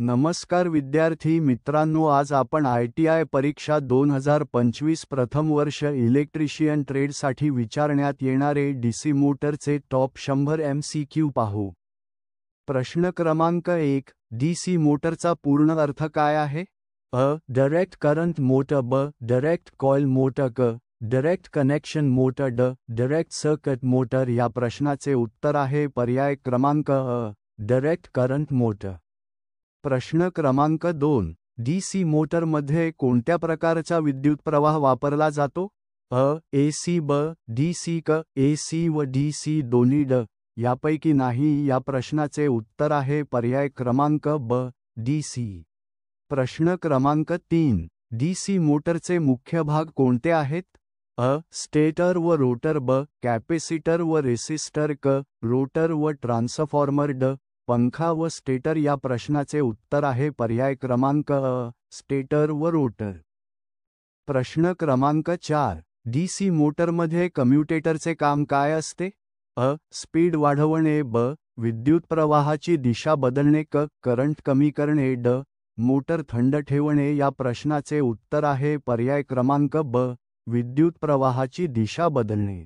नमस्कार विद्यार्थी मित्रांनो, आज आपण ITI परीक्षा 2025 प्रथम वर्ष इलेक्ट्रिशियन ट्रेडसाठी विचारण्यात येणारे DC मोटरचे टॉप 100 MCQ पाहू. प्रश्न क्रमांक 1. DC मोटरचा पूर्ण अर्थ काय आहे? अ. Direct current motor. ब. Direct coil motor. क. Direct connection motor. ड. Direct circuit motor. या प्रश्नाचे उत्तर आहे पर्याय क्रमांक अ. Direct current motor. प्रश्न क्रमांक 2. DC मोटरमध्ये कोणत्या प्रकारचा विद्युत प्रवाह वापरला जातो? अ. AC. ब. DC. क. AC व DC दोन्ही. ड. यापैकी नाही. या प्रश्नाचे उत्तर आहे पर्याय क्रमांक ब. DC. प्रश्न क्रमांक 3. DC मोटरचे मुख्य भाग कोणते आहेत? अ. स्टेटर व रोटर. ब. कॅपेसिटर व रेसिस्टर. क. रोटर व ट्रान्सफॉर्मर. ड. पंखा व स्टेटर. या प्रश्नाचे उत्तर आहे पर्याय क्रमांक अ. स्टेटर व रोटर. प्रश्न क्रमांक 4. DC मोटरमध्ये कम्युटेटरचे काम काय असते? अ. स्पीड वाढवणे. ब. विद्युत प्रवाहाची दिशा बदलणे. क. करंट कमी करणे. ड. मोटर थंड ठेवणे. या प्रश्नाचे उत्तर आहे पर्याय क्रमांक ब. विद्युत प्रवाहाची दिशा बदलणे.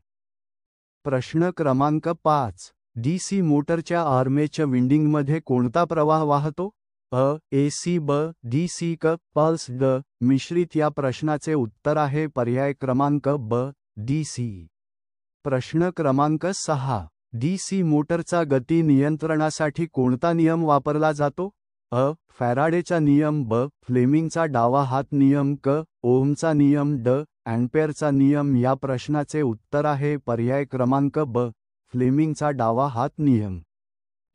प्रश्न क्रमांक 5. DC मोटरच्या आर्मेचर विंडिंगमध्ये कोणता प्रवाह वाहतो? अ. AC. ब. DC. क. पल्स. ड. मिश्रित. या प्रश्नाचे उत्तर आहे पर्याय क्रमांक ब. DC. प्रश्न क्रमांक 6. DC मोटरचा गती नियंत्रणासाठी कोणता नियम वापरला जातो? अ. फॅराडेचा नियम. ब. फ्लेमिंगचा डावा हात नियम. क. ओहमचा नियम. ड. अँपेअरचा नियम. या प्रश्नाचे उत्तर आहे पर्याय क्रमांक ब. फ्लेमिंगचा डावा हात नियम.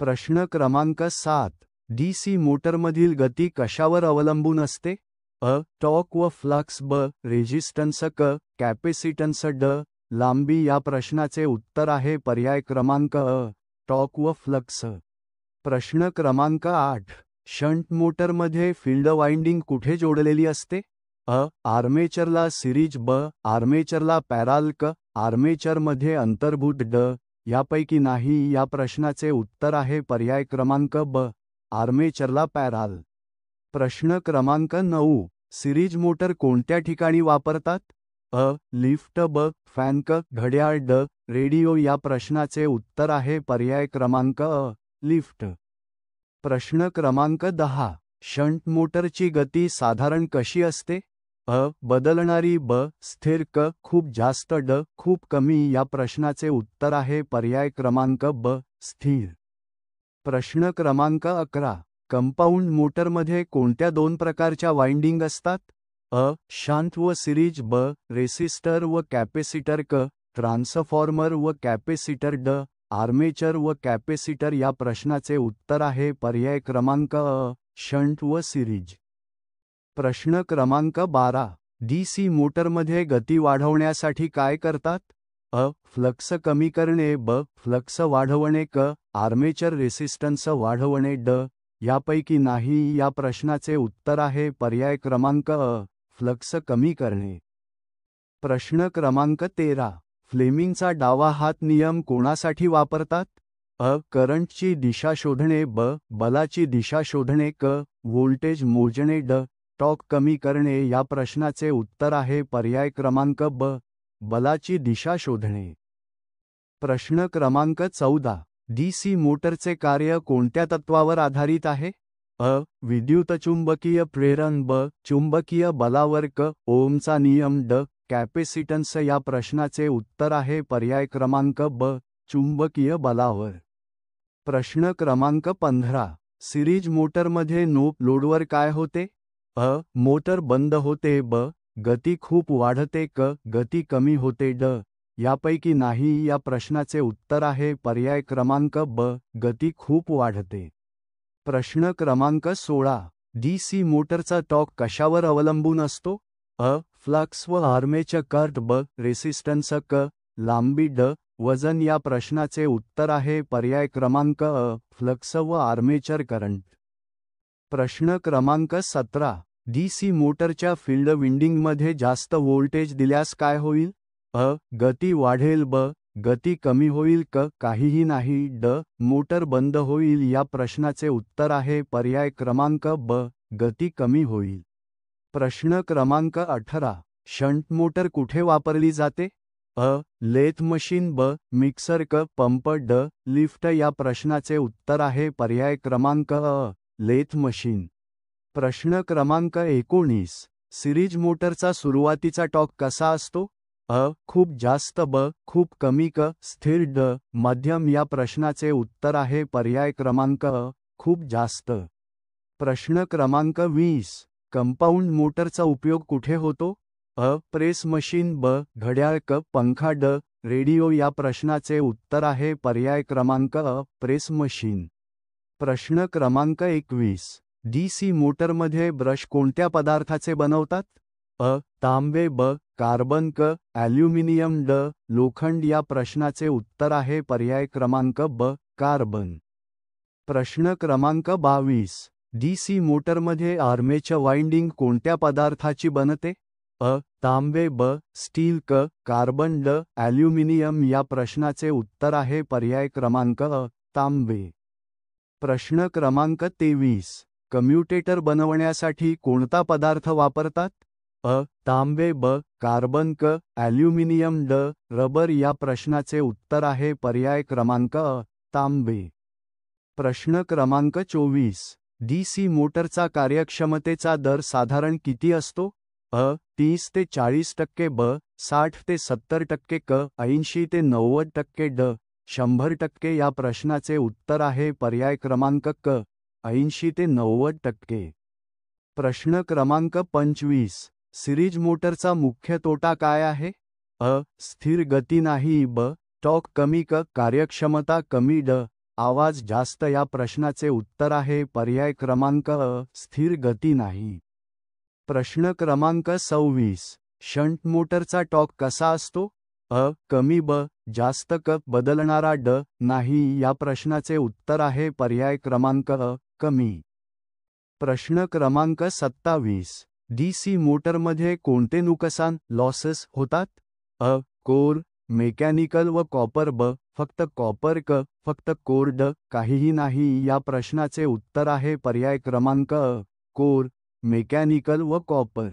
प्रश्न क्रमांक 7. DC मोटरमधील गती कशावर अवलंबून असते? अ. टॉर्क व फ्लक्स. ब. रेझिस्टन्स. क. कॅपेसिटन्स. ड. लांबी. या प्रश्नाचे उत्तर आहे पर्याय क्रमांक अ. टॉर्क व फ्लक्स. प्रश्न क्रमांक 8. शंट मोटरमध्ये फील्ड वाइंडिंग कुठे जोडलेली असते? अ. आर्मेचरला सिरीज. ब. आर्मेचरला पॅरल. क. आर्मेचरमध्ये अंतर्भूत. ड. यापैकी नाही. या प्रश्नाचे उत्तर आहे पर्याय क्रमांक ब. आर्मेचरला पॅरल. प्रश्न क्रमांक 9. सिरीज मोटर कोणत्या ठिकाणी वापरतात? अ. लिफ्ट. ब. फॅन. क. घड्याळ. ड. रेडिओ. या प्रश्नाचे उत्तर आहे पर्याय क्रमांक अ. लिफ्ट. प्रश्न क्रमांक 10. शंट मोटरची गती साधारण कशी असते? अ. बदलणारी. ब. स्थिर. क. खूप जास्त. ड. खूप कमी. या प्रश्नाचे उत्तर आहे पर्याय क्रमांक ब. स्थिर. प्रश्न क्रमांक 11. कंपाऊंड मोटरमध्ये कोणत्या दोन प्रकारच्या वाइंडिंग असतात? अ. शांत व सिरीज. ब. रेसिस्टर व कॅपेसिटर. क. ट्रान्सफॉर्मर व कॅपेसिटर. ड. आर्मेचर व कॅपेसिटर. या प्रश्नाचे उत्तर आहे पर्याय क्रमांक अ. शंट व सिरीज. प्रश्न क्रमांक 12. DC मोटरमध्ये गती वाढवण्यासाठी काय करतात? अ. फ्लक्स कमी करणे. ब. फ्लक्स वाढवणे. क. आर्मेचर रेसिस्टन्स वाढवणे. ड. यापैकी नाही. या प्रश्नाचे उत्तर आहे पर्याय क्रमांक अ. फ्लक्स कमी करणे. प्रश्न क्रमांक 13. फ्लेमिंगचा डावा हात नियम कोणासाठी वापरतात? अ. करंटची दिशा शोधणे. ब. बलाची दिशा शोधणे. क. व्होल्टेज मोजणे. ड. टॉर्क कमी करणे. या प्रश्नाचे उत्तर आहे पर्याय क्रमांक ब. बलाची दिशा शोधणे. प्रश्न क्रमांक 14. DC मोटरचे कार्य कोणत्या तत्वावर आधारित आहे? अ. विद्युतचुंबकीय प्रेरण. ब. चुंबकीय बलावर. क. ओहमचा नियम. ड. कॅपेसिटन्स. या प्रश्नाचे उत्तर आहे पर्याय क्रमांक ब. चुंबकीय बलावर. प्रश्न क्रमांक 15. सिरीज मोटरमध्ये नो लोडवर काय होते? अ. मोटर बंद होते. ब. गती खूप वाढते. क. गती कमी होते. ड. यापैकी नाही. या प्रश्नाचे उत्तर आहे पर्याय क्रमांक ब. गती खूप वाढते. प्रश्न क्रमांक 16. DC मोटरचा टॉर्क कशावर अवलंबून असतो? अ. फ्लक्स व आर्मेचर करंट. ब. रेसिस्टन्स. क. लांबी. ड. वजन. या प्रश्नाचे उत्तर आहे पर्याय क्रमांक अ. फ्लक्स व आर्मेचर करंट. प्रश्न क्रमांक 17. DC मोटरच्या फील्ड विंडिंगमध्ये जास्त व्होल्टेज दिल्यास काय होईल? अ. गती वाढेल. ब. गती कमी होईल क काहीही नाही ड मोटर बंद होईल या प्रश्नाचे उत्तर आहे पर्याय क्रमांक ब गती कमी होईल. प्रश्न क्रमांक 18 शंट मोटर कुठे वापरली जाते? अ. लेथ मशीन ब. मिक्सर क. पंप ड. लिफ्ट या प्रश्नाचे उत्तर आहे पर्याय क्रमांक अ. Lathe machine. प्रश्न क्रमांक 19 सिरीज मोटरचा सुरुवातीचा टॉर्क कसा असतो? अ. खूप जास्त ब. खूप कमी क. स्थिर ड. मध्यम या प्रश्नाचे उत्तर आहे पर्याय क्रमांक अ. खूप जास्त. प्रश्न क्रमांक 20 कंपाऊंड मोटरचा उपयोग कुठे होतो? अ. प्रेस मशीन ब. घड्याळ क. पंखा ड. रेडिओ या प्रश्नाचे उत्तर आहे पर्याय क्रमांक अ. Press machine. प्रश्न क्रमांक 21 डीसी मोटरमध्ये ब्रश कोणत्या पदार्थाचे बनवतात? अ. तांबे ब. कार्बन क. ॲल्युमिनियम ड. लोखंड या प्रश्नाचे उत्तर आहे पर्याय क्रमांक ब. कार्बन. प्रश्न क्रमांक 22 डीसी मोटरमध्ये आर्मेचर वाइंडिंग कोणत्या पदार्थाची बनते? अ. तांबे ब. स्टील क. कार्बन ड. ॲल्युमिनियम या प्रश्नाचे उत्तर आहे पर्याय क्रमांक अ. तांबे. प्रश्न क्रमांक 23 कम्युटेटर बनवण्यासाठी कोणता पदार्थ वापरतात? अ. तांबे ब. कार्बन क. ॲल्युमिनियम ड. रबर या प्रश्नाचे उत्तर आहे पर्याय क्रमांक अ. तांबे. प्रश्न क्रमांक 24 डीसी मोटरचा कार्यक्षमतेचा दर साधारण किती असतो? अ. 30 ते 40% ब. 60 ते 70% क. 80 ते 90% ड. 100% या प्रश्नाचे उत्तर आहे पर्याय क्रमांक क. 80 ते 90%. प्रश्न क्रमांक 25 सिरीज मोटरचा मुख्य तोटा काय आहे? अ. स्थिर गती नाही ब. टॉर्क कमी क. कार्यक्षमता कमी ड. आवाज जास्त या प्रश्नाचे उत्तर आहे पर्याय क्रमांक अ. स्थिर गती नाही. प्रश्न क्रमांक 26 शंट मोटरचा टॉर्क कसा असतो? अ. कमी ब. जास्त क. बदलणारा ड. नाही या प्रश्नाचे उत्तर आहे पर्याय क्रमांक अ. कमी. प्रश्न क्रमांक 27 डीसी मोटरमध्ये कोणते नुकसान लॉसेस होतात? अ. कोर मेकॅनिकल व कॉपर ब. फक्त कॉपर क. फक्त कोर ड. काहीही नाही या प्रश्नाचे उत्तर आहे पर्याय क्रमांक अ. कोर मेकॅनिकल व कॉपर.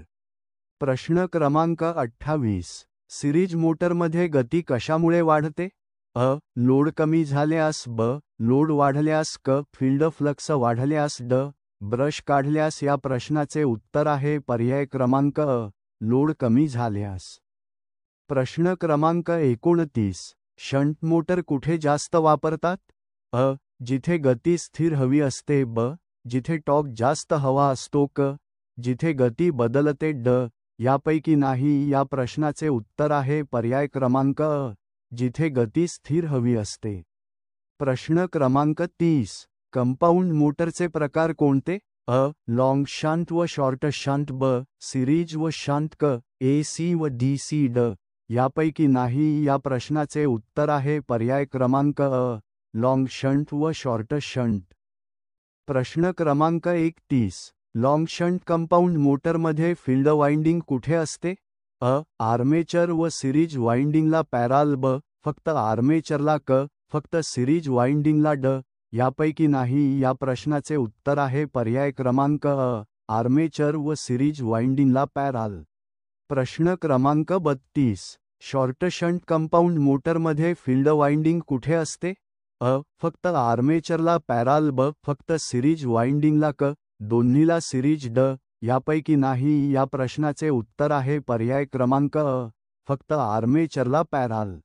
प्रश्न क्रमांक 28 सिरीज मोटरमध्ये गती कशामुळे वाढते? अ. लोड कमी झाल्यास ब. लोड वाढल्यास क. फील्ड फ्लक्स वाढल्यास ड. ब्रश काढल्यास या प्रश्नाचे उत्तर आहे पर्याय क्रमांक अ. लोड कमी झाल्यास. प्रश्न क्रमांक 29 शंट मोटर कुठे जास्त वापरतात? अ. जिथे गती स्थिर हवी असते ब. जिथे टॉर्क जास्त हवा असतो क. जिथे गती बदलते ड. यापैकी नाही या प्रश्नाचे उत्तर आहे पर्याय क्रमांक अ. जिथे गती स्थिर हवी असते. प्रश्न क्रमांक 30 कंपाऊंड मोटरचे प्रकार कोणते? अ. लॉंग शंट व शॉर्ट शंट ब. सिरीज व शंट क. AC व DC ड. यापैकी नाही या प्रश्नाचे उत्तर आहे पर्याय क्रमांक अ. लॉंग शंट व शॉर्ट शंट. प्रश्न क्रमांक 31 लॉंग शंट कंपाऊंड मोटरमध्ये फील्ड वाइंडिंग कुठे असते? अ. आर्मेचर व सिरीज वाइंडिंगला पॅराल ब. फक्त आर्मेचरला क. फक्त सिरीज वाइंडिंगला ड. यापैकी नाही या प्रश्नाचे उत्तर आहे पर्याय क्रमांक अ. आर्मेचर व सिरीज वाइंडिंगला पॅराल. प्रश्न क्रमांक 32 शॉर्ट शंट कंपाऊंड मोटरमध्ये फील्ड वाइंडिंग कुठे असते? अ. फक्त आर्मेचरला पॅराल ब. फक्त सिरीज वाइंडिंगला क. दोन्हीला सिरीज ड. यापैकी नाही या प्रश्नाचे उत्तर आहे पर्याय क्रमांक अ. फक्त आर्मेचरला पॅराल.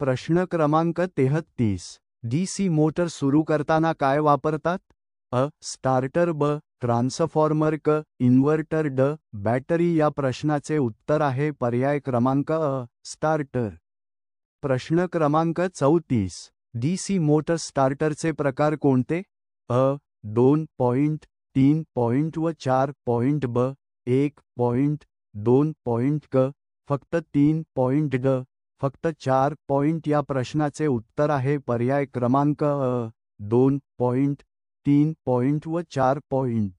प्रश्न क्रमांक 33 डीसी मोटर सुरू करताना काय वापरतात? अ. स्टार्टर ब. ट्रान्सफॉर्मर क. इन्व्हर्टर ड. बॅटरी या प्रश्नाचे उत्तर आहे पर्याय क्रमांक अ. स्टार्टर. प्रश्न क्रमांक 34 डीसी मोटर स्टार्टरचे प्रकार कोणते? अ. 2 पॉइंट 3 पॉइंट व 4 पॉइंट ब. 1 पॉइंट 2 पॉइंट क. फक्त 3 पॉइंट ड. फक्त 4 पॉइंट या प्रश्नाचे उत्तर आहे पर्याय क्रमांक अ. 2 पॉइंट 3 पॉइंट व 4 पॉइंट.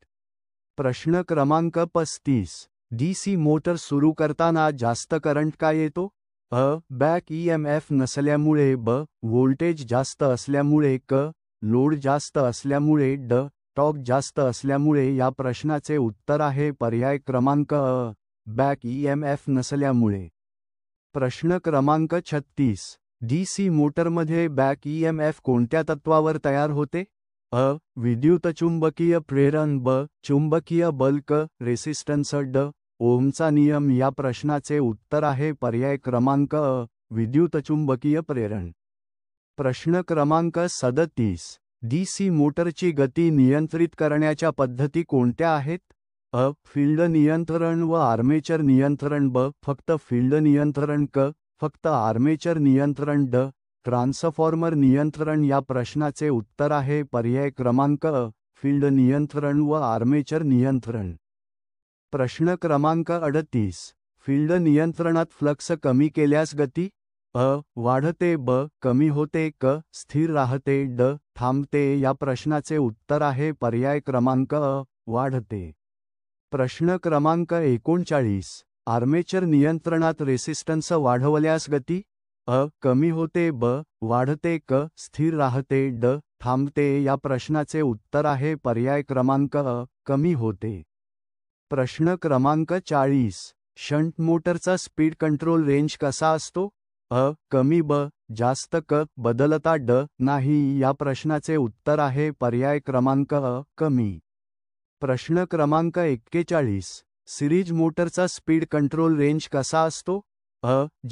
प्रश्न क्रमांक 35 डीसी मोटर सुरू करताना जास्त करंट का येतो? बॅक ईएमएफ नसल्यामुळे, ब व्होल्टेज जास्त असल्यामुळे, क लोड जास्त असल्यामुळे, ड टॉर्क जास्त असल्यामुळे. या प्रश्नाचे उत्तर आहे पर्याय क्रमांक अ, बॅक ईएमएफ नसल्यामुळे. प्रश्न क्रमांक 36. डीसी मोटरमध्ये बॅक ईएमएफ कोणत्या तत्वावर तयार होते? विद्युतचुंबकीय प्रेरण, ब चुंबकीय बल, क रेसिस्टन्स, ड ओमचा नियम. या प्रश्नाचे उत्तर आहे पर्याय क्रमांक अ, विद्युतचुंबकीय प्रेरण. प्रश्न क्रमांक 37. डीसी मोटरची गती नियंत्रित करण्याच्या पद्धती कोणत्या आहेत? फील्ड नियंत्रण व आर्मेचर नियंत्रण, ब फक्त फील्ड नियंत्रण, क फक्त आर्मेचर नियंत्रण, ड ट्रान्सफॉर्मर नियंत्रण. या प्रश्नाचे उत्तर आहे पर्याय क्रमांक अ, फील्ड नियंत्रण व आर्मेचर नियंत्रण. प्रश्न क्रमांक 38. फील्ड नियंत्रणात फ्लक्स कमी केल्यास गती वाढते, ब कमी होते, क स्थिर राहते, ड थांबते. या प्रश्नाचे उत्तर आहे पर्याय क्रमांक अ, वाढते. प्रश्न क्रमांक 39. आर्मेचर नियंत्रणात रेसिस्टन्स वाढवल्यास गती कमी होते, ब वाढते, क स्थिर राहते, ड थांबते. या प्रश्नाचे उत्तर आहे पर्याय क्रमांक अ, कमी होते. प्रश्न क्रमांक 40. शंट मोटरचा स्पीड कंट्रोल रेंज कसा असतो? कमी, ब जास्त, क बदलता, ड नाही. या प्रश्नाचे उत्तर आहे पर्याय क्रमांक अ, कमी. प्रश्न क्रमांक 41. सिरीज मोटरचा स्पीड कंट्रोल रेंज कसा असतो?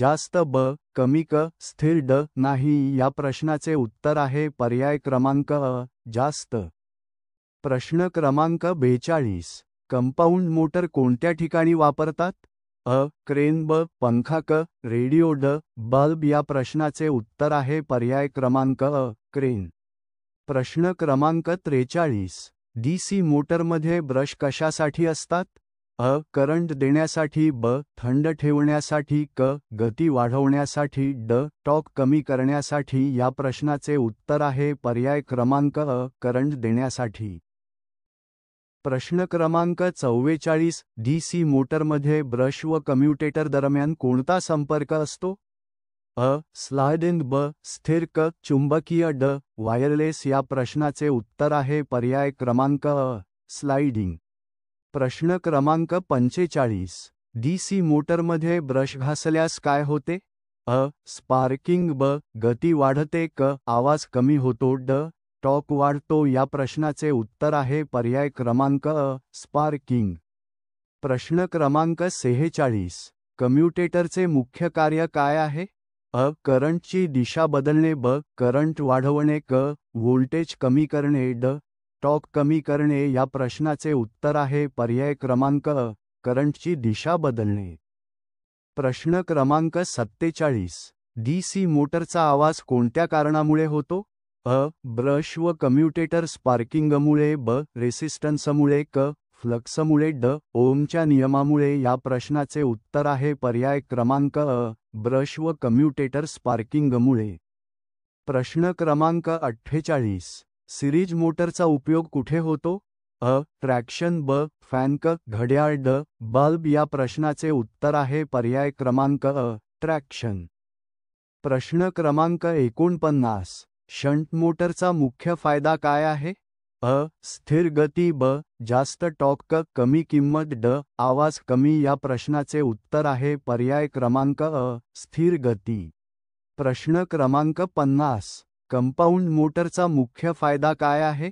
जास्त, ब कमी, क स्थिर, ड नाही. या प्रश्नाचे उत्तर आहे पर्याय क्रमांक अ, जास्त. प्रश्न क्रमांक 42. कंपाऊंड मोटर कोणत्या ठिकाणी वापरतात? क्रेन, ब पंखा, क रेडिओ, ड बल्ब. या प्रश्नाचे उत्तर आहे पर्याय क्रमांक अ, क्रेन. प्रश्न क्रमांक 43. डीसी मोटरमध्ये ब्रश कशासाठी असतात? करंट देण्यासाठी, ब थंड ठेवण्यासाठी, क गती वाढवण्यासाठी, ड टॉर्क कमी करण्यासाठी. या प्रश्नाचे उत्तर आहे पर्याय क्रमांक अ, करंट देण्यासाठी. प्रश्न क्रमांक 44. डीसी मोटरमध्ये ब्रश व कम्युटेटर दरम्यान कोणता संपर्क असतो? स्लाइडिंग, ब स्थिर, क चुंबकीय, ड वायरलेस. या प्रश्नाचे उत्तर आहे पर्याय क्रमांक अ, स्लाइडिंग. प्रश्न क्रमांक 45. डीसी मोटरमध्ये ब्रश घासल्यास काय होते? स्पार्किंग, ब गती वाढते, क आवाज कमी होतो, ड टॉर्क वाढतो. या प्रश्नाचे उत्तर आहे पर्याय क्रमांक अ, स्पार्किंग. प्रश्न क्रमांक 46. कम्युटेटरचे मुख्य कार्य काय आहे? करंटची दिशा बदलणे, ब करंट वाढवणे, क व्होल्टेज कमी करणे, ड टॉर्क कमी करणे. या प्रश्नाचे उत्तर आहे पर्याय क्रमांक अ, करंटची दिशा बदलणे. प्रश्न क्रमांक 47. डीसी मोटरचा आवाज कोणत्या कारणामुळे होतो? ब्रश व कम्युटेटर स्पार्किंगमुळे, ब रेसिस्टन्समुळे, क फ्लक्समुळे, ड ओमच्या नियमामुळे. या प्रश्नाचे उत्तर आहे पर्याय क्रमांक अ, ब्रश व कम्युटेटर स्पार्किंगमुळे. प्रश्न क्रमांक 48. सिरीज मोटरचा उपयोग कुठे होतो? ट्रॅक्शन, ब फॅन, क घड्याळ, ड बल्ब. या प्रश्नाचे उत्तर आहे पर्याय क्रमांक अ, ट्रॅक्शन. प्रश्न क्रमांक 49. शंट मोटरचा मुख्य फायदा काय आहे? स्थिर गती, ब जास्त टॉर्क, क कमी किंमत, ड आवाज कमी. या प्रश्नाचे उत्तर आहे पर्याय क्रमांक अ, स्थिर गती. प्रश्न क्रमांक 50. कंपाऊंड मोटरचा मुख्य फायदा काय आहे?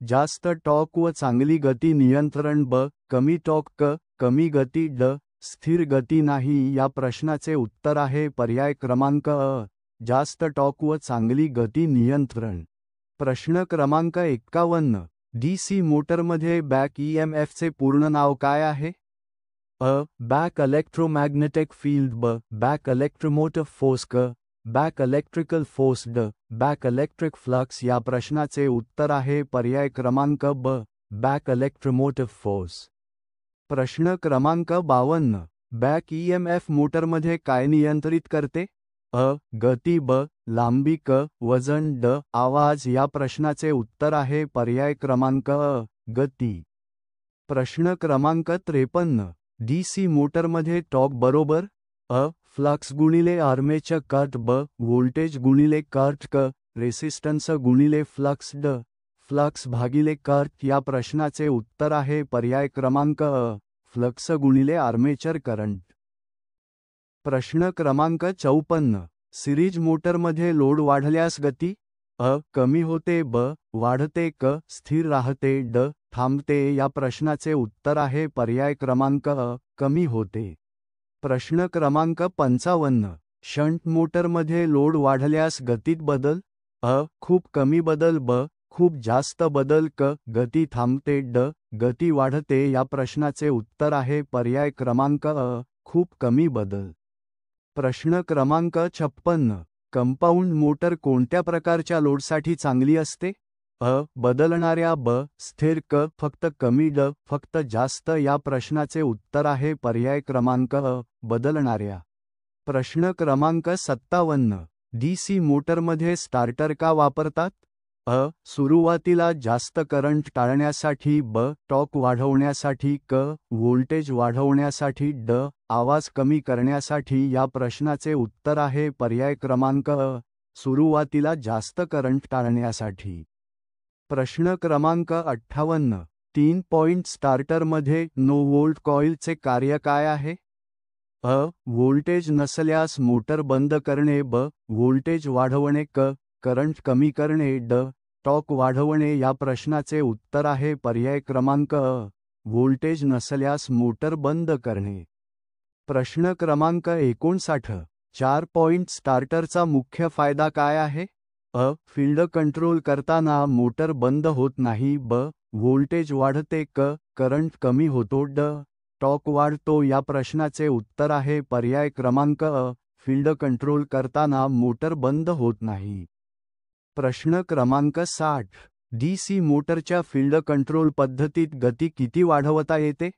जास्त टॉर्क व चांगली गती नियंत्रण, ब कमी टॉर्क, क कमी गती, ड स्थिर गती नाही. या प्रश्नाचे उत्तर आहे पर्याय क्रमांक अ, जास्त टॉर्क व चांगली गती नियंत्रण. प्रश्न क्रमांक 51. डीसी मोटरमध्ये बॅक ईएमएफचे पूर्ण नाव काय आहे? बॅक इलेक्ट्रोमॅग्नेटिक फील्ड, ब बॅक इलेक्ट्रोमोटिव्ह फोर्स, क बॅक इलेक्ट्रिकल फोर्स, ड बॅक इलेक्ट्रिक फ्लक्स. या प्रश्नाचे उत्तर आहे पर्याय क्रमांक ब बॅक इलेक्ट्रोमोटिव्ह फोर्स. प्रश्न क्रमांक 52. बॅक ईएमएफ मोटरमध्ये काय नियंत्रित करते? गती, ब लांबी, क वजन, ड आवाज. या प्रश्नाचे उत्तर आहे पर्याय क्रमांक अ, गती. प्रश्न क्रमांक 53. डीसी मोटरमध्ये टॉर्क बरोबर फ्लक्स गुणिले आर्मेचर करंट ब व्होल्टेज गुणिले करंट क रेसिस्टन्स गुणिले फ्लक्स ड फ्लक्स भागिले करंट या प्रश्नाचे उत्तर आहे पर्याय क्रमांक अ फ्लक्स गुणिले आर्मेचर करंट। प्रश्न क्रमांक 54 सिरीज मोटरमध्ये लोड वाढल्यास गती अ कमी होते ब वाढते क स्थिर राहते ड थांबते या प्रश्नाचे उत्तर आहे पर्याय क्रमांक अ कमी होते। प्रश्न क्रमांक 55 शंट मोटरमध्ये लोड वाढल्यास गतीत बदल अ खूप कमी बदल ब खूप जास्त बदल क गती थांबते ड गती वाढते या प्रश्नाचे उत्तर आहे पर्याय क्रमांक अ खूप कमी बदल। प्रश्न क्रमांक 56 कंपाऊंड मोटर कोणत्या प्रकारच्या लोडसाठी चांगली असते अ बदलणाऱ्या ब स्थिर क फक्त कमी ड फक्त जास्त या प्रश्नाचे उत्तर आहे पर्याय क्रमांक अ बदलणाऱ्या। प्रश्न क्रमांक 57 डीसी मोटरमध्ये स्टार्टर का वापरतात अ सुरुवातीला जास्त करंट टाळण्यासाठी ब टॉर्क वाढवण्यासाठी क व्होल्टेज वाढवण्यासाठी ड आवाज कमी करण्यासाठी या प्रश्नाचे उत्तर आहे पर्याय क्रमांक अ सुरुवातीला जास्त करंट टाळण्यासाठी। प्रश्न क्रमांक 58 3 पॉइंट स्टार्टरमध्ये नो व्होल्ट कॉइलचे कार्य काय आहे अ व्होल्टेज नसल्यास मोटर बंद करणे ब व्होल्टेज वाढवणे क करंट कमी करणे ड टॉर्क वाढवणे या प्रश्नाचे उत्तर आहे पर्याय क्रमांक अ व्होल्टेज नसल्यास मोटर बंद करणे। प्रश्न क्रमांक 59 4 पॉइंट स्टार्टरचा मुख्य फायदा काय आहे अ फील्ड कंट्रोल करताना मोटर बंद होत नाही ब व्होल्टेज वाढते क करंट कमी होतो ड टॉर्क वाढतो या प्रश्नाचे उत्तर आहे पर्याय क्रमांक अ फील्ड कंट्रोल करताना मोटर बंद होत नाही। प्रश्न क्रमांक 60 डीसी मोटरच्या फील्ड कंट्रोल पद्धतीत गती किती वाढवता येते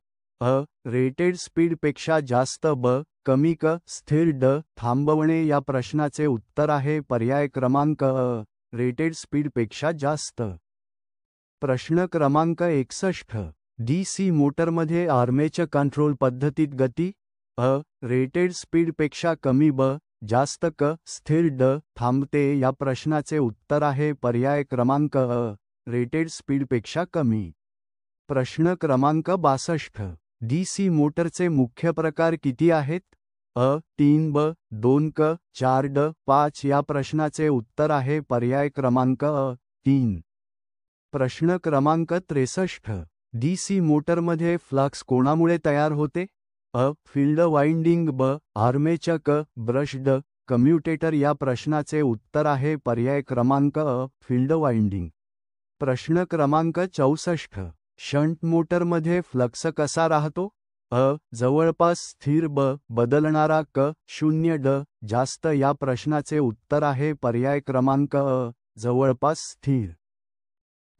अ रेटेड स्पीडपेक्षा जास्त ब कमी क स्थिर ड थांबवणे या प्रश्नाचे उत्तर आहे पर्याय क्रमांक अ रेटेड स्पीडपेक्षा जास्त। प्रश्न क्रमांक 61 डीसी मोटरमध्ये आर्मेचर कंट्रोल पद्धतीत गती अ रेटेड स्पीडपेक्षा कमी ब जास्त क स्थिर ड थांबते या प्रश्नाचे उत्तर आहे पर्याय क्रमांक अ रेटेड स्पीडपेक्षा कमी। प्रश्न क्रमांक 62 डीसी मोटरचे मुख्य प्रकार किती आहेत अ 3 ब 2 क 4 ड 5 या प्रश्नाचे उत्तर आहे पर्याय क्रमांक अ 3। प्रश्न क्रमांक 63 डीसी मोटरमध्ये फ्लक्स कोणामुळे तयार होते अ फील्ड वाइंडिंग ब आर्मेचर क ब्रश ड कम्युटेटर या प्रश्नाचे उत्तर आहे पर्याय क्रमांक अ फील्ड वाइंडिंग। प्रश्न क्रमांक 64 शंट मोटरमध्ये फ्लक्स कसा राहतो अ जवळपास स्थिर ब बदलणारा क 0 ड जास्त या प्रश्नाचे उत्तर आहे पर्याय क्रमांक अ जवळपास स्थिर।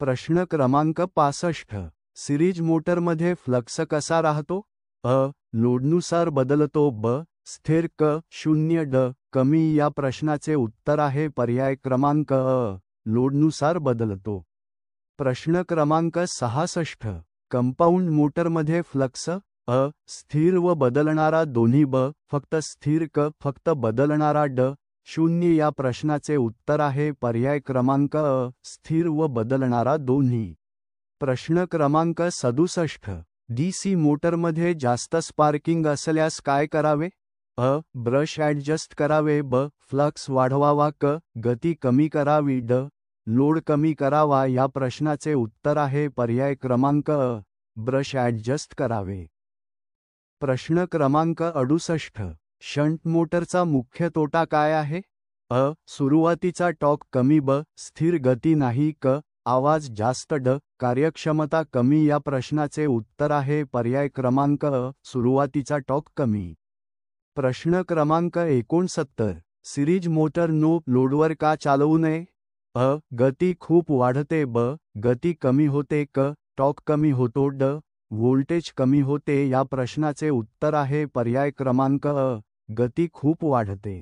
प्रश्न क्रमांक 65 सिरीज मोटरमध्ये फ्लक्स कसा राहतो अ लोडनुसार बदलतो ब स्थिर क 0 ड कमी या प्रश्नाचे उत्तर आहे पर्याय क्रमांक अ लोडनुसार बदलतो। प्रश्न क्रमांक 66 कंपाऊंड मोटरमध्ये फ्लक्स अ स्थिर व बदलणारा दोन्ही ब फक्त स्थिर क फक्त बदलणारा ड 0 या प्रश्नाचे उत्तर आहे पर्याय क्रमांक अ स्थिर व बदलणारा दोन्ही। प्रश्न क्रमांक 67 डीसी मोटरमध्ये जास्त स्पार्किंग असल्यास काय करावे अ ब्रश ॲडजस्ट करावे ब फ्लक्स वाढवावा क गती कमी करावी ड लोड कमी करावा या प्रश्नाचे उत्तर आहे पर्याय क्रमांक अ ब्रश ॲडजस्ट करावे। प्रश्न क्रमांक 68 शंट मोटरचा मुख्य तोटा काय आहे अ सुरुवातीचा टॉर्क कमी ब स्थिर गती नाही क आवाज जास्त ड कार्यक्षमता कमी या प्रश्नाचे उत्तर आहे पर्याय क्रमांक अ सुरुवातीचा टॉर्क कमी। प्रश्न क्रमांक 69 सिरीज मोटर नो लोडवर का चालवू नये अ गती खूप वाढते ब गती कमी होते क टॉर्क कमी होतो ड व्होल्टेज कमी होते या प्रश्नाचे उत्तर आहे पर्याय क्रमांक अ गती खूप वाढते।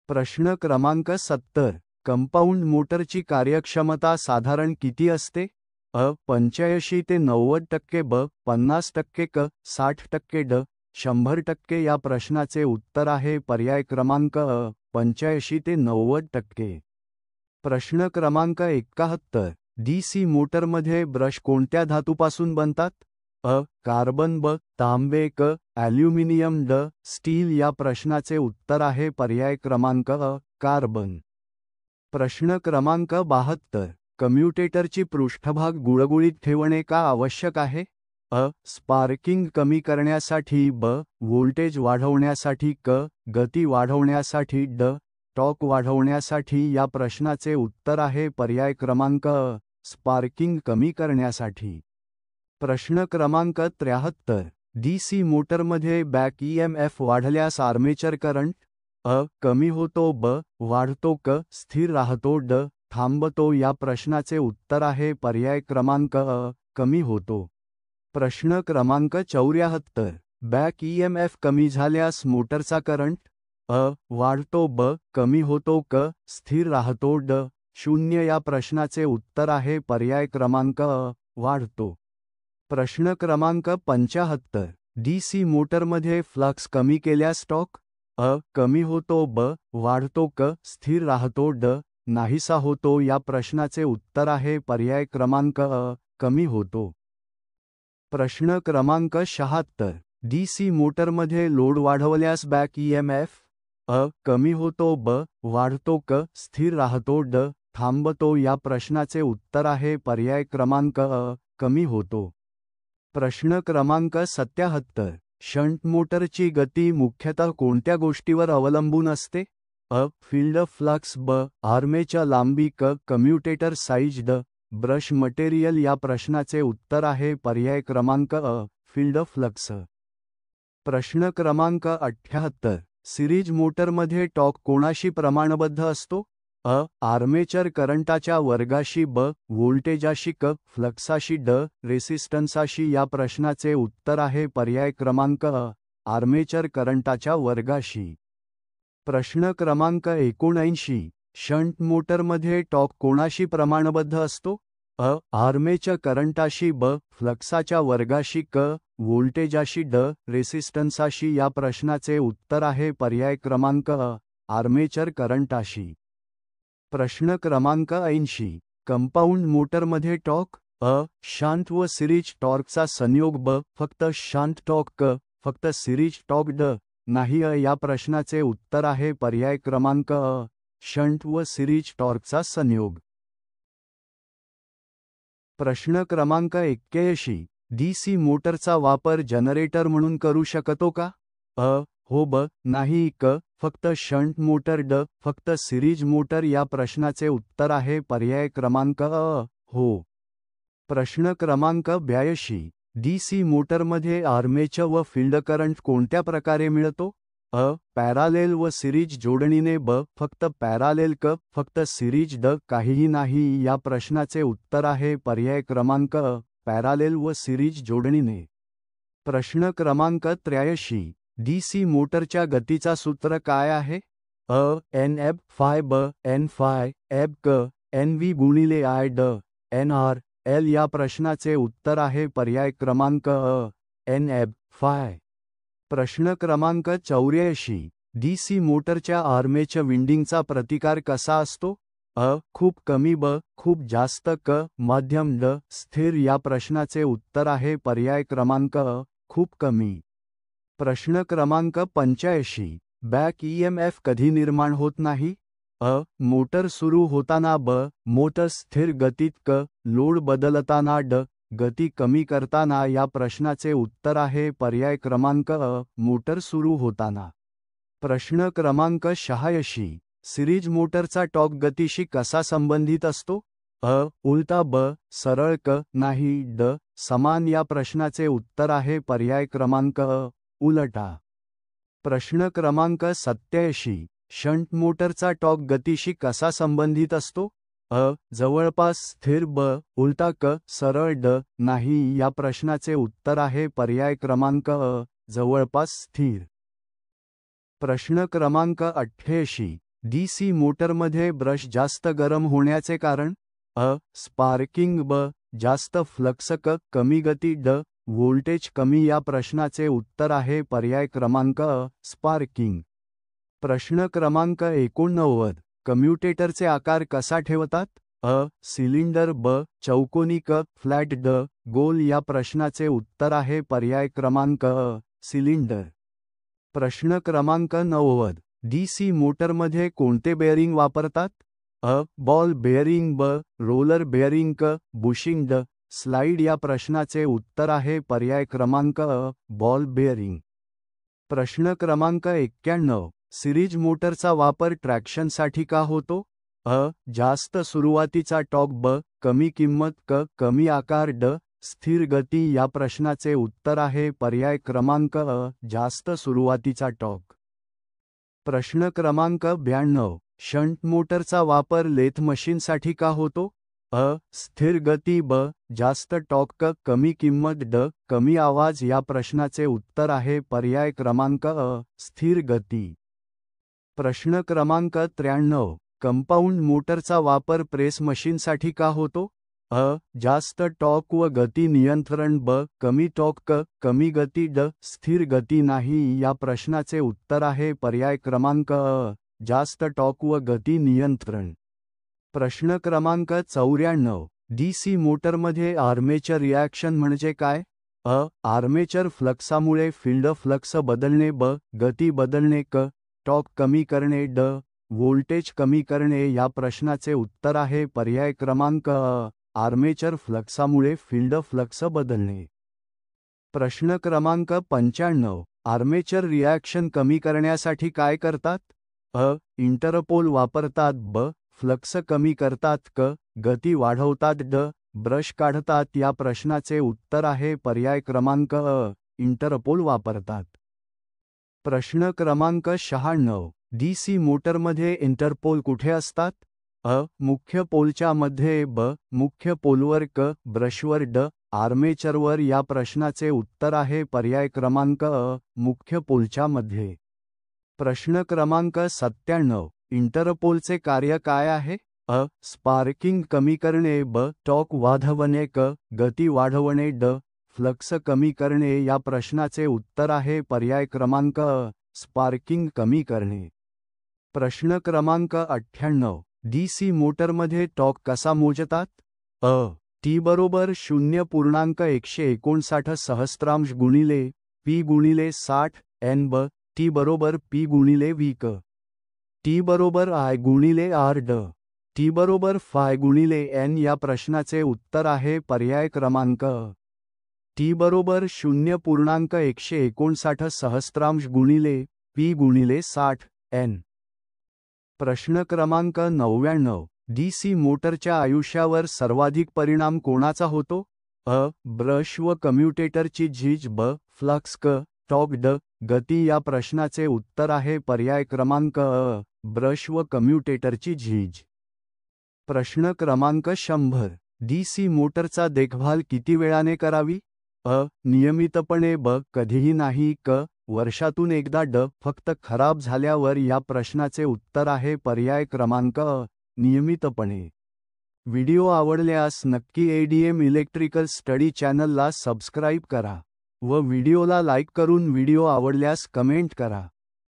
प्रश्न क्रमांक 70 कंपाऊंड मोटरची कार्यक्षमता साधारण किती असते अ 85 ते 90% ब 50% क 60% ड 100% या प्रश्नाचे उत्तर आहे पर्याय क्रमांक अ 85 ते 90%. प्रश्न क्रमांक 71. डीसी मोटरमध्ये ब्रश कोणत्या धातूपासून बनतात? अ. कार्बन, ब. तांबे, क. ॲल्युमिनियम, ड. स्टील या प्रश्नाचे उत्तर आहे पर्याय क्रमांक अ. कार्बन. प्रश्न क्रमांक 72. कम्युटेटरची पृष्ठभाग गुळगुळीत ठेवणे का आवश्यक आहे? अ. स्पार्किंग कमी करण्यासाठी, ब. व्होल्टेज वाढवण्यासाठी, क. गती वाढवण्यासाठी, ड. टॉर्क वाढवण्यासाठी या प्रश्नाचे उत्तर आहे पर्याय क्रमांक अ. स्पार्किंग कमी करण्यासाठी. प्रश्न क्रमांक 73. डीसी मोटरमध्ये बॅक ईएमएफ वाढल्यास आर्मेचर करंट अ. कमी होतो, ब. वाढतो, क. स्थिर राहतो, ड. थांबतो या प्रश्नाचे उत्तर आहे पर्याय क्रमांक अ. कमी होतो. प्रश्न क्रमांक 74. बॅक ईएमएफ कमी झाल्यास मोटरचा करंट अ. वाढतो, ब. कमी होतो, क. स्थिर राहतो, ड. 0 या प्रश्नाचे उत्तर आहे पर्याय क्रमांक अ. वाढतो. प्रश्न क्रमांक 75. डीसी मोटरमध्ये फ्लक्स कमी केल्यास टॉर्क अ. कमी होतो, ब. वाढतो, क. स्थिर राहतो, ड. नाहीसा होतो या प्रश्नाचे उत्तर आहे पर्याय क्रमांक अ. कमी होतो. प्रश्न क्रमांक 76. डीसी मोटरमध्ये लोड वाढवल्यास बॅक ईएमएफ अ. कमी होतो, ब. वाढतो, क. स्थिर राहतो, ड. थांबतो या प्रश्नाचे उत्तर आहे पर्याय क्रमांक अ. कमी होतो. प्रश्न क्रमांक 77. शंट मोटरची गती मुख्यतः कोणत्या गोष्टीवर अवलंबून असते? अ. फील्ड फ्लक्स, ब. आर्मेचर लांबी, क. कम्युटेटर साइज, ड. ब्रश मटेरियल या प्रश्नाचे उत्तर आहे पर्याय क्रमांक अ. Field flux. प्रश्न क्रमांक 78. सिरीज मोटरमध्ये टॉर्क कोणाशी प्रमाणबद्ध असतो? अ. आर्मेचर करंटाच्या वर्गाशी, ब. व्होल्टेजाशी, क. फ्लक्साशी, ड. रेसिस्टन्साशी या प्रश्नाचे उत्तर आहे पर्याय क्रमांक अ. आर्मेचर करंटाच्या वर्गाशी. प्रश्न क्रमांक 79. शंट मोटरमध्ये टॉर्क कोणाशी प्रमाणबद्ध असतो? अ. आर्मेचर करंटाशी, ब. फ्लक्साच्या वर्गाशी, क. व्होल्टेजाशी, ड. रेसिस्टन्साशी या प्रश्नाचे उत्तर आहे पर्याय क्रमांक अ. आर्मेचर करंटाशी. प्रश्न क्रमांक 80. कंपाऊंड मोटरमध्ये टॉर्क अ. शांत व सिरीज टॉर्कचा संयोग, ब. फक्त शांत टॉर्क, क. फक्त सिरीज टॉर्क, ड. नाही अ या प्रश्नाचे उत्तर आहे पर्याय क्रमांक अ. शंट व सिरीज टॉर्कचा संयोग. प्रश्न क्रमांक 81. डीसी मोटरचा वापर जनरेटर म्हणून करू शकतो का? अ. हो, ब. नाही, क. फक्त शंट मोटर, ड. फक्त सिरीज मोटर या प्रश्नाचे उत्तर आहे पर्याय क्रमांक अ. हो. प्रश्न क्रमांक 82. डीसी मोटरमध्ये आर्मेचर व फील्ड करंट कोणत्या प्रकारे मिळतो? अ. पॅरालेल व सिरीज जोडणीने, ब. फक्त पॅरालेल, क. फक्त सिरीज, ड. काहीही नाही या प्रश्नाचे उत्तर आहे पर्याय क्रमांक अ. पॅरालेल व सिरीज जोडणीने. प्रश्न क्रमांक 83. डीसी मोटरच्या गतीचा सूत्र काय आहे? अ. एन एब फाय, ब. एन फाय एब, क. एन व्ही गुणिले आय, ड. एन आर एल या प्रश्नाचे उत्तर आहे पर्याय क्रमांक अ. एन एब फाय. प्रश्न क्रमांक 84. डीसी मोटरच्या आर्मेचर विंडिंगचा प्रतिकार कसा असतो? अ. खूप कमी, ब. खूप जास्त, क. मध्यम, ड. स्थिर या प्रश्नाचे उत्तर आहे पर्याय क्रमांक अ. खूप कमी. प्रश्न क्रमांक 85. बॅक ईएमएफ कधी निर्माण होत नाही? अ. मोटर सुरू होताना, ब. मोटर स्थिर गतीत, क. लोड बदलताना, ड. गती कमी करताना या प्रश्नाचे उत्तर आहे पर्याय क्रमांक अ. मोटर सुरू होताना. प्रश्न क्रमांक 86. सिरीज मोटरचा टॉर्क गतीशी कसा संबंधित असतो? अ. उलटा, ब. सरळ, क. नाही, ड. समान या प्रश्नाचे उत्तर आहे पर्याय क्रमांक अ. उलटा. प्रश्न क्रमांक 87. शंट मोटरचा टॉर्क गतीशी कसा संबंधित असतो? अ. जवळपास स्थिर, ब. उलटा, क. सरळ, ड. नाही या प्रश्नाचे उत्तर आहे पर्याय क्रमांक अ. जवळपास स्थिर. प्रश्न क्रमांक 88. डीसी मोटरमध्ये ब्रश जास्त गरम होण्याचे कारण? अ. स्पार्किंग, ब. जास्त फ्लक्स, क. कमी गती, ड. व्होल्टेज कमी या प्रश्नाचे उत्तर आहे पर्याय क्रमांक अ स्पार्किंग। प्रश्न क्रमांक 89 कम्युटेटरचे आकार कसा ठेवतात? अ सिलिंडर, ब चौकोनी, क फ्लॅट, ड गोल या प्रश्नाचे उत्तर आहे पर्याय क्रमांक अ सिलिंडर। प्रश्न क्रमांक 90 डीसी मोटरमध्ये कोणते बेअरिंग वापरतात? अ बॉल बेअरिंग, ब रोलर बेअरिंग, क बुशिंग, ड स्लाइड या प्रश्नाचे उत्तर आहे पर्याय क्रमांक अ बॉल बेअरिंग। प्रश्न क्रमांक 91 सिरीज मोटरचा वापर ट्रॅक्शनसाठी का होतो? अ जास्त सुरुवातीचा टॉर्क, ब कमी किंमत, क कमी आकार, ड स्थिर गती या प्रश्नाचे उत्तर आहे पर्याय क्रमांक अ जास्त सुरुवातीचा टॉर्क। प्रश्न क्रमांक 92 शंट मोटरचा वापर लेथ मशीनसाठी का होतो? अ स्थिर गती, ब जास्त टॉर्क, क कमी किंमत, ड कमी आवाज या प्रश्नाचे उत्तर आहे पर्याय क्रमांक अ स्थिर गती। प्रश्न क्रमांक 93 कंपाऊंड मोटरचा वापर प्रेस मशीनसाठी का होतो? अ जास्त टॉर्क व गती नियंत्रण, ब कमी टॉर्क, क कमी गती, ड स्थिर गती नाही या प्रश्नाचे उत्तर आहे पर्याय क्रमांक अ जास्त टॉर्क व गती नियंत्रण। प्रश्न क्रमांक 94 डीसी मोटरमध्ये आर्मेचर रिॲक्शन म्हणजे काय? अ आर्मेचर फ्लक्सामुळे फील्ड फ्लक्स बदलणे, ब गती बदलणे, क टॉर्क कमी करणे, ड व्होल्टेज कमी करणे या प्रश्नाचे उत्तर आहे पर्याय क्रमांक अ आर्मेचर फ्लक्सामुळे फील्ड फ्लक्स बदलणे। प्रश्न क्रमांक 95 आर्मेचर रिॲक्शन कमी करण्यासाठी काय करतात? अ इंटरपोल वापरतात, ब फ्लक्स कमी करतात, क गती वाढवतात, ड ब्रश काढतात या प्रश्नाचे उत्तर आहे पर्याय क्रमांक अ इंटरपोल वापरतात। प्रश्न क्रमांक 96 डीसी मोटरमध्ये इंटरपोल कुठे असतात? अ मुख्य पोलच्या मध्ये, ब मुख्य पोलवर, क ब्रशवर, ड आर्मेचरवर या प्रश्नाचे उत्तर आहे पर्याय क्रमांक अ मुख्य पोलच्या मध्ये। प्रश्न क्रमांक 97 इंटरपोलचे कार्य काय आहे? अ स्पार्किंग कमी करणे, ब टॉर्क वाढवणे, क गती वाढवणे, ड फ्लक्स कमी करणे या प्रश्नाचे उत्तर आहे पर्याय क्रमांक अ स्पार्किंग कमी करणे। प्रश्न क्रमांक 98 डीसी मोटरमध्ये टॉर्क कसा मोजतात? अ टी बरोबर 0.159 सहस्त्रांश गुणिले पी गुणिले 60 एन, ब टी बरोबर पी गुणिले व्ही, क टी बरोबर आय गुणिले आर, ड टी बरोबर फाय गुणिले एन या प्रश्नाचे उत्तर आहे पर्याय क्रमांक अ टी बरोबर 0.159 सहस्त्रांश गुणिले पी गुणिले 60 एन। प्रश्न क्रमांक 99 डीसी मोटरच्या आयुष्यावर सर्वाधिक परिणाम कोणाचा होतो? अ ब्रश व कम्युटेटरची झीज, ब फ्लक्स, क टॉर्क, ड गती या प्रश्नाचे उत्तर आहे पर्याय क्रमांक अ ब्रश व कम्युटेटरची झीज। प्रश्न क्रमांक 100 डीसी मोटरचा देखभाल किती वेळाने करावी? अ नियमितपणे, ब कधीही नाही, क वर्षातून एकदा, ड फक्त खराब झाल्यावर या प्रश्नाचे उत्तर आहे पर्याय क्रमांक अ नियमितपणे। व्हिडिओ आवडल्यास नक्की एडीएम इलेक्ट्रिकल स्टडी चॅनलला सबस्क्राईब करा व व्हिडिओला लाईक करून व्हिडिओ आवडल्यास कमेंट करा।